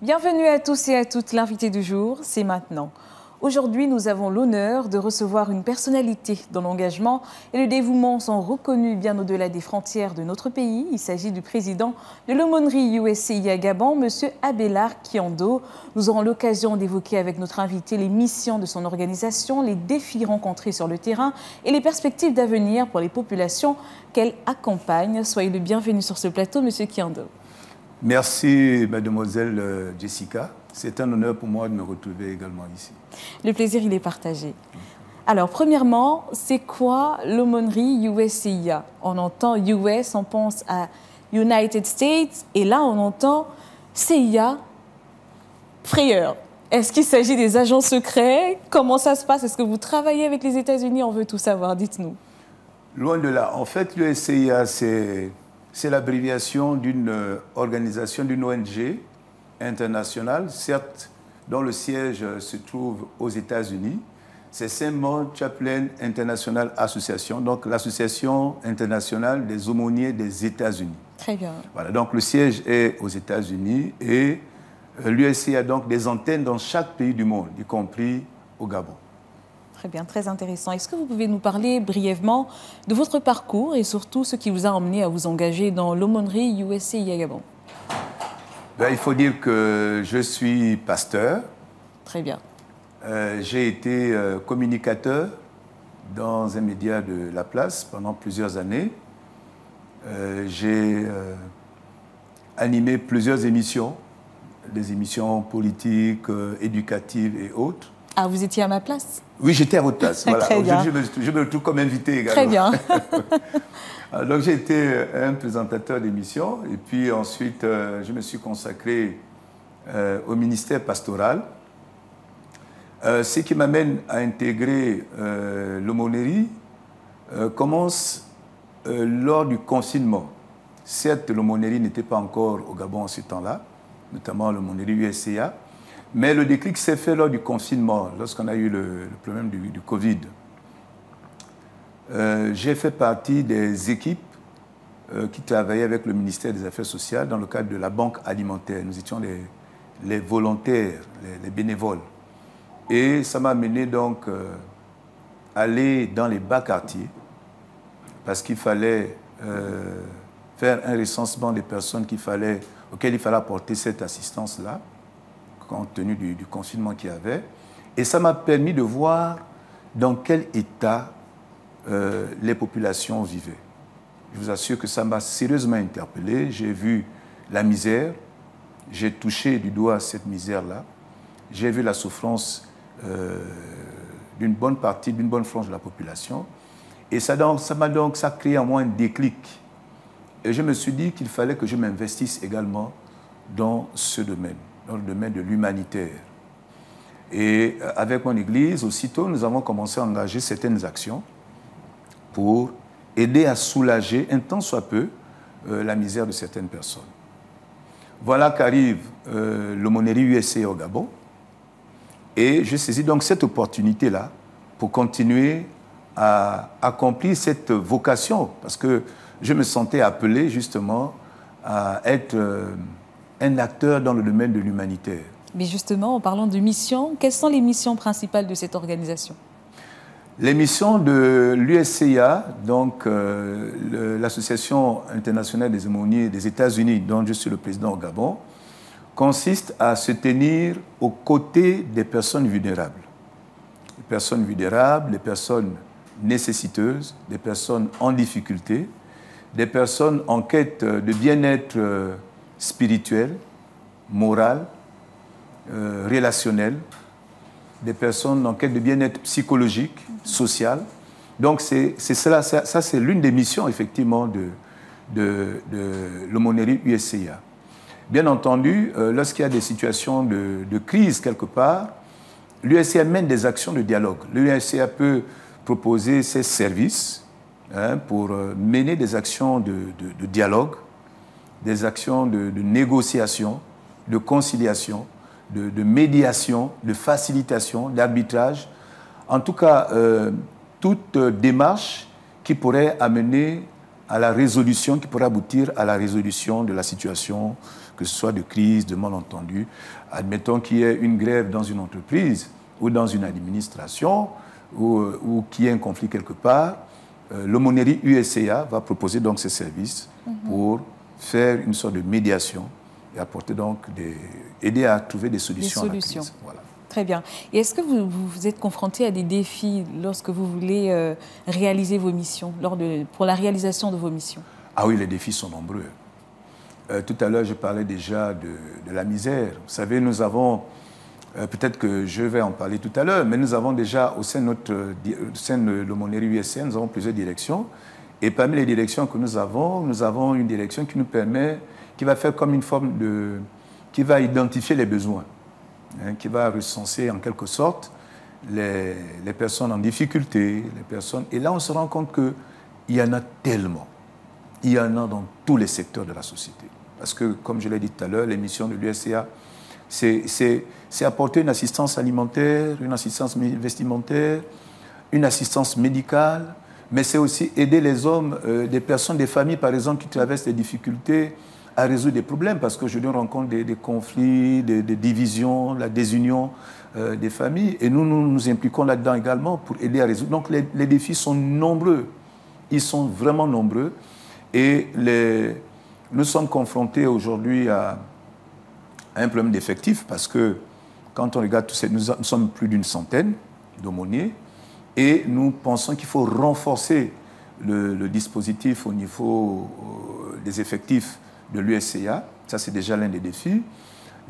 Bienvenue à tous et à toutes. L'invité du jour, c'est maintenant. Aujourd'hui, nous avons l'honneur de recevoir une personnalité dont l'engagement et le dévouement sont reconnus bien au-delà des frontières de notre pays. Il s'agit du président de l'aumônerie USCIA Gabon, M. Abélard Kiando. Nous aurons l'occasion d'évoquer avec notre invité les missions de son organisation, les défis rencontrés sur le terrain et les perspectives d'avenir pour les populations qu'elle accompagne. Soyez le bienvenu sur ce plateau, M. Kiando. Merci, mademoiselle Jessica. C'est un honneur pour moi de me retrouver également ici. Le plaisir, il est partagé. Alors, premièrement, c'est quoi l'aumônerie USCIA? On entend US, on pense à United States, et là, on entend CIA, frayeur. Est-ce qu'il s'agit des agents secrets? Comment ça se passe? Est-ce que vous travaillez avec les États-Unis? On veut tout savoir, dites-nous. Loin de là. En fait, l'USCIA, c'est l'abréviation d'une organisation, d'une ONG internationale, certes, dont le siège se trouve aux États-Unis. C'est Saint-Mont Chaplain International Association, donc l'association internationale des aumôniers des États-Unis. Très bien. Voilà, donc le siège est aux États-Unis et l'USCIA a donc des antennes dans chaque pays du monde, y compris au Gabon. Très bien, très intéressant. Est-ce que vous pouvez nous parler brièvement de votre parcours et surtout ce qui vous a emmené à vous engager dans l'aumônerie USCIA Gabon? Il faut dire que je suis pasteur. Très bien. J'ai été communicateur dans un média de la place pendant plusieurs années. J'ai animé plusieurs émissions, des émissions politiques, éducatives et autres. Ah, vous étiez à ma place? Oui, j'étais à votre place. Voilà. Très bien. Je me retrouve comme invité également. Très bien. Donc j'ai été un présentateur d'émissions et puis ensuite je me suis consacré au ministère pastoral. Ce qui m'amène à intégrer l'aumônerie commence lors du confinement. Certes, l'aumônerie n'était pas encore au Gabon en ce temps-là, notamment l'aumônerie USCIA, mais le déclic s'est fait lors du confinement, lorsqu'on a eu le problème du Covid. J'ai fait partie des équipes qui travaillaient avec le ministère des Affaires sociales dans le cadre de la banque alimentaire. Nous étions les volontaires, les bénévoles. Et ça m'a amené donc à aller dans les bas quartiers parce qu'il fallait faire un recensement des personnes auxquelles il fallait apporter cette assistance-là, compte tenu du confinement qu'il y avait. Et ça m'a permis de voir dans quel état les populations vivaient. Je vous assure que ça m'a sérieusement interpellé. J'ai vu la misère, j'ai touché du doigt cette misère-là, j'ai vu la souffrance d'une bonne partie, d'une bonne frange de la population. Et ça a créé en moi un déclic. Et je me suis dit qu'il fallait que je m'investisse également dans ce domaine, dans le domaine de l'humanitaire. Et avec mon église, aussitôt, nous avons commencé à engager certaines actions pour aider à soulager, un tant soit peu, la misère de certaines personnes. Voilà qu'arrive l'aumônerie USCIA au Gabon. Et je saisis donc cette opportunité-là pour continuer à accomplir cette vocation, parce que je me sentais appelé justement à être un acteur dans le domaine de l'humanitaire. Mais justement, en parlant de mission, quelles sont les missions principales de cette organisation? Les missions de l'USCIA, donc l'Association internationale des aumôniers des États-Unis, dont je suis le président au Gabon, consiste à se tenir aux côtés des personnes vulnérables. Les personnes vulnérables, les personnes nécessiteuses, des personnes en difficulté, des personnes en quête de bien-être spirituel, moral, relationnel, des personnes en quête de bien-être psychologique, social. Donc c'est cela, ça c'est l'une des missions effectivement de l'aumônerie USCIA. Bien entendu, lorsqu'il y a des situations de crise quelque part, l'USCIA mène des actions de dialogue. L'USCIA peut proposer ses services pour mener des actions de dialogue, des actions de négociation, de conciliation, de médiation, de facilitation, d'arbitrage. En tout cas, toute démarche qui pourrait amener à la résolution, qui pourrait aboutir à la résolution de la situation, que ce soit de crise, de malentendu. Admettons qu'il y ait une grève dans une entreprise ou dans une administration ou qu'il y ait un conflit quelque part. L'aumônerie USCA va proposer donc ses services pour faire une sorte de médiation et apporter donc aider à trouver des solutions. À la crise. Voilà. Très bien. Et est-ce que vous êtes confronté à des défis lorsque vous voulez réaliser vos missions, pour la réalisation de vos missions? Ah oui, les défis sont nombreux. Tout à l'heure, je parlais déjà de la misère. Vous savez, nous avons, peut-être que je vais en parler tout à l'heure, mais nous avons déjà, au sein de l'aumônerie USCA, nous avons plusieurs directions. Et parmi les directions que nous avons une direction qui nous permet, qui va faire comme une forme qui va identifier les besoins, qui va recenser en quelque sorte les personnes en difficulté, les personnes. Et là, on se rend compte qu'il y en a tellement. Il y en a dans tous les secteurs de la société. Parce que, comme je l'ai dit tout à l'heure, les missions de l'USCA, c'est apporter une assistance alimentaire, une assistance vestimentaire, une assistance médicale, mais c'est aussi aider les hommes, des personnes, des familles, par exemple, qui traversent des difficultés à résoudre des problèmes, parce qu'aujourd'hui, on rencontre des conflits, des divisions, la désunion des familles, et nous impliquons là-dedans également pour aider à résoudre. Donc, les défis sont nombreux. Ils sont vraiment nombreux. Et nous sommes confrontés aujourd'hui à un problème d'effectifs parce que quand on regarde tout ça, nous sommes plus d'une centaine d'aumôniers et nous pensons qu'il faut renforcer le dispositif au niveau des effectifs de l'USCA. Ça, c'est déjà l'un des défis.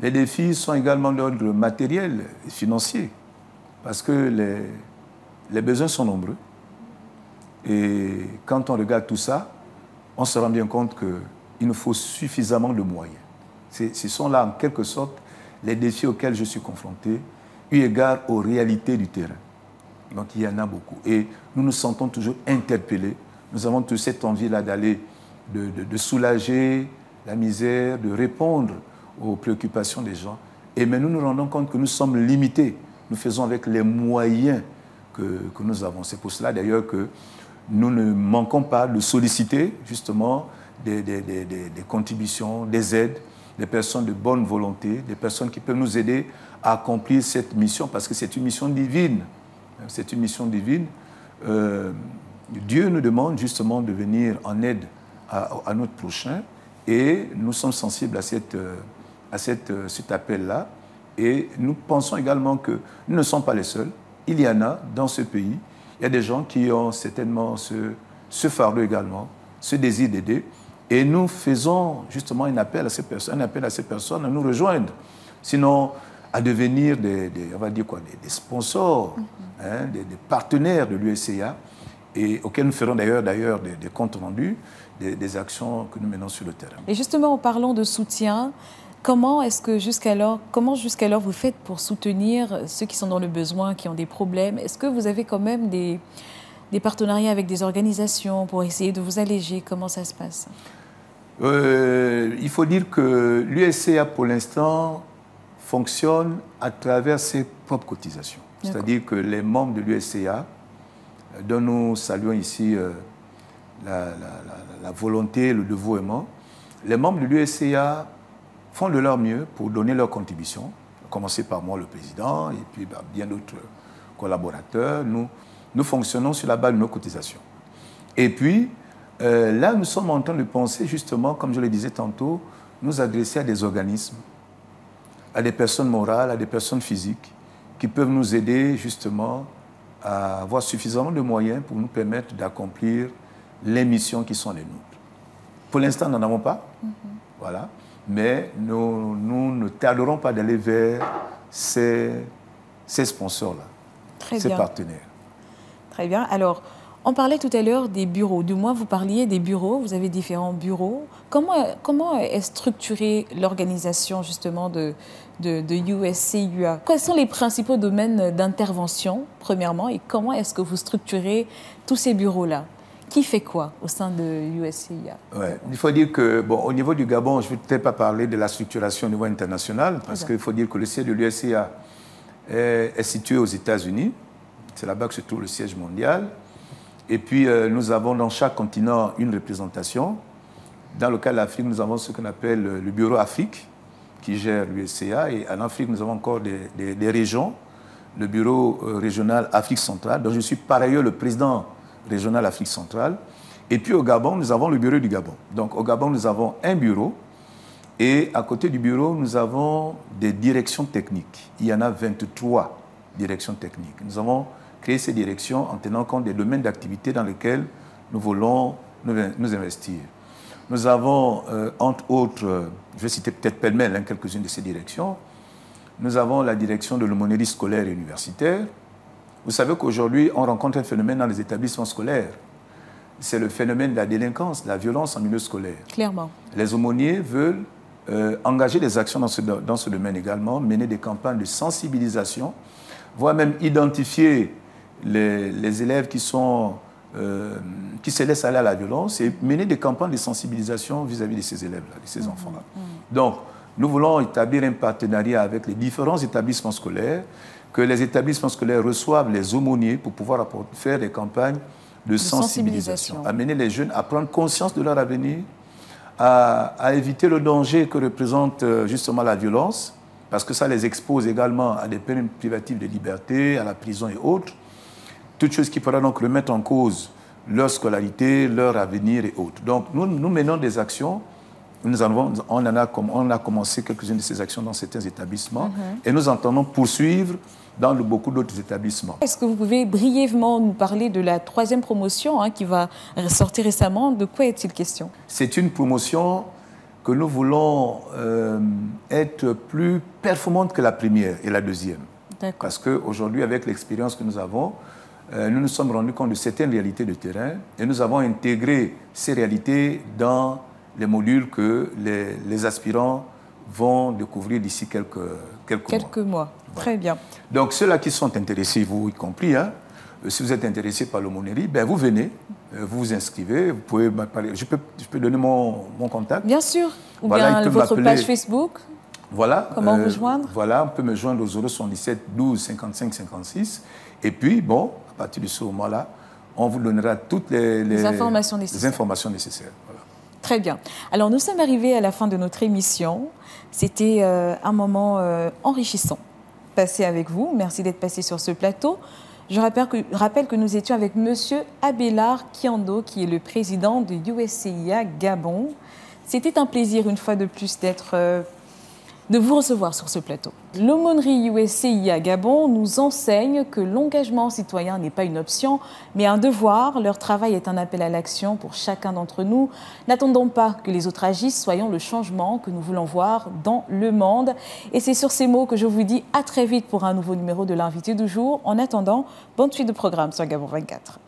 Les défis sont également d'ordre matériel et financier parce que les besoins sont nombreux. Et quand on regarde tout ça, on se rend bien compte qu'il nous faut suffisamment de moyens. Ce sont là, en quelque sorte, les défis auxquels je suis confronté, eu égard aux réalités du terrain. Donc, il y en a beaucoup. Et nous nous sentons toujours interpellés. Nous avons tous cette envie-là d'aller, de soulager la misère, de répondre aux préoccupations des gens. Et mais nous nous rendons compte que nous sommes limités. Nous faisons avec les moyens que nous avons. C'est pour cela, d'ailleurs, que nous ne manquons pas de solliciter justement des contributions, des aides, des personnes de bonne volonté, des personnes qui peuvent nous aider à accomplir cette mission, parce que c'est une mission divine. C'est une mission divine. Dieu nous demande justement de venir en aide à notre prochain, et nous sommes sensibles à cet appel-là. Et nous pensons également que nous ne sommes pas les seuls. Il y en a dans ce pays. Il y a des gens qui ont certainement ce fardeau également, ce désir d'aider. Et nous faisons justement un appel à ces personnes à nous rejoindre. Sinon, à devenir on va dire quoi, des sponsors, des partenaires de l'USCA, et auxquels nous ferons d'ailleurs des comptes rendus, des actions que nous menons sur le terrain. Et justement, en parlant de soutien, comment jusqu'alors vous faites pour soutenir ceux qui sont dans le besoin, qui ont des problèmes? Est-ce que vous avez quand même des partenariats avec des organisations pour essayer de vous alléger? Comment ça se passe? Il faut dire que l'USCA, pour l'instant, fonctionne à travers ses propres cotisations. C'est-à-dire que les membres de l'USCA, dont nous saluons ici la volonté, le dévouement, les membres de l'USCA font de leur mieux pour donner leur contribution, à commencer par moi, le président, et puis bien d'autres collaborateurs. Nous fonctionnons sur la base de nos cotisations. Et puis, là, nous sommes en train de penser, justement, comme je le disais tantôt, nous adresser à des organismes, à des personnes morales, à des personnes physiques, qui peuvent nous aider, justement, à avoir suffisamment de moyens pour nous permettre d'accomplir les missions qui sont les nôtres. Pour l'instant, nous n'en avons pas. Voilà. Mais nous ne tarderons pas d'aller vers ces sponsors-là, ces partenaires. Très bien. Alors, on parlait tout à l'heure des bureaux. Du moins, vous parliez des bureaux. Vous avez différents bureaux. Comment est structurée l'organisation, justement, de USCA? Quels sont les principaux domaines d'intervention, premièrement, et comment est-ce que vous structurez tous ces bureaux-là? Qui fait quoi au sein de USCA? Ouais. Il faut dire que, bon, au niveau du Gabon, je ne vais peut-être pas parler de la structuration au niveau international, parce qu'il faut dire que le siège de l'USCA est situé aux États-Unis. C'est là-bas que se trouve le siège mondial. Et puis, nous avons dans chaque continent une représentation. Dans le cas de l'Afrique, nous avons ce qu'on appelle le Bureau Afrique, qui gère l'USCA. Et en Afrique, nous avons encore des régions, le Bureau régional Afrique centrale, dont je suis par ailleurs le président régional Afrique centrale. Et puis au Gabon, nous avons le Bureau du Gabon. Donc au Gabon, nous avons un bureau. Et à côté du bureau, nous avons des directions techniques. Il y en a 23 directions techniques. Nous avons créé ces directions en tenant compte des domaines d'activité dans lesquels nous voulons nous investir. Nous avons, entre autres, je vais citer peut-être pêle-mêle quelques-unes de ces directions. Nous avons la direction de l'aumônerie scolaire et universitaire. Vous savez qu'aujourd'hui, on rencontre un phénomène dans les établissements scolaires. C'est le phénomène de la délinquance, de la violence en milieu scolaire. Clairement. Les aumôniers veulent engager des actions dans ce domaine également, mener des campagnes de sensibilisation, voire même identifier les élèves qui se laissent aller à la violence et mener des campagnes de sensibilisation vis-à-vis de ces élèves-là, de ces enfants-là. Donc, nous voulons établir un partenariat avec les différents établissements scolaires, que les établissements scolaires reçoivent les aumôniers pour pouvoir faire des campagnes de sensibilisation, amener les jeunes à prendre conscience de leur avenir, à éviter le danger que représente justement la violence, parce que ça les expose également à des peines privatives de liberté, à la prison et autres, toutes choses qui pourraient donc remettre en cause leur scolarité, leur avenir et autres. Donc nous menons des actions. On a commencé quelques-unes de ces actions dans certains établissements et nous entendons poursuivre dans beaucoup d'autres établissements. Est-ce que vous pouvez brièvement nous parler de la 3e promotion qui va sortir récemment? De quoi est-il question? C'est une promotion que nous voulons être plus performante que la première et la deuxième. Parce qu'aujourd'hui, avec l'expérience que nous avons, nous nous sommes rendus compte de certaines réalités de terrain et nous avons intégré ces réalités dans les modules que les aspirants vont découvrir d'ici quelques mois. Voilà. Très bien. Donc ceux-là qui sont intéressés, vous y compris, si vous êtes intéressé par l'aumônerie, vous venez, vous vous inscrivez, vous pouvez m'appeler. Je peux donner mon contact? Bien sûr. Ou voilà, bien votre page Facebook. Voilà. Comment vous joindre? Voilà, on peut me joindre au 077 12 55 56. Et puis, bon, à partir de ce moment-là, on vous donnera toutes les informations nécessaires. Voilà. Très bien. Alors, nous sommes arrivés à la fin de notre émission. C'était un moment enrichissant passé avec vous. Merci d'être passé sur ce plateau. Je rappelle que nous étions avec M. Abélard Kiando, qui est le président de USCIA Gabon. C'était un plaisir, une fois de plus, de vous recevoir sur ce plateau. L'aumônerie USCIA Gabon nous enseigne que l'engagement citoyen n'est pas une option, mais un devoir. Leur travail est un appel à l'action pour chacun d'entre nous. N'attendons pas que les autres agissent, soyons le changement que nous voulons voir dans le monde. Et c'est sur ces mots que je vous dis à très vite pour un nouveau numéro de l'invité du jour. En attendant, bonne suite de programme sur Gabon 24.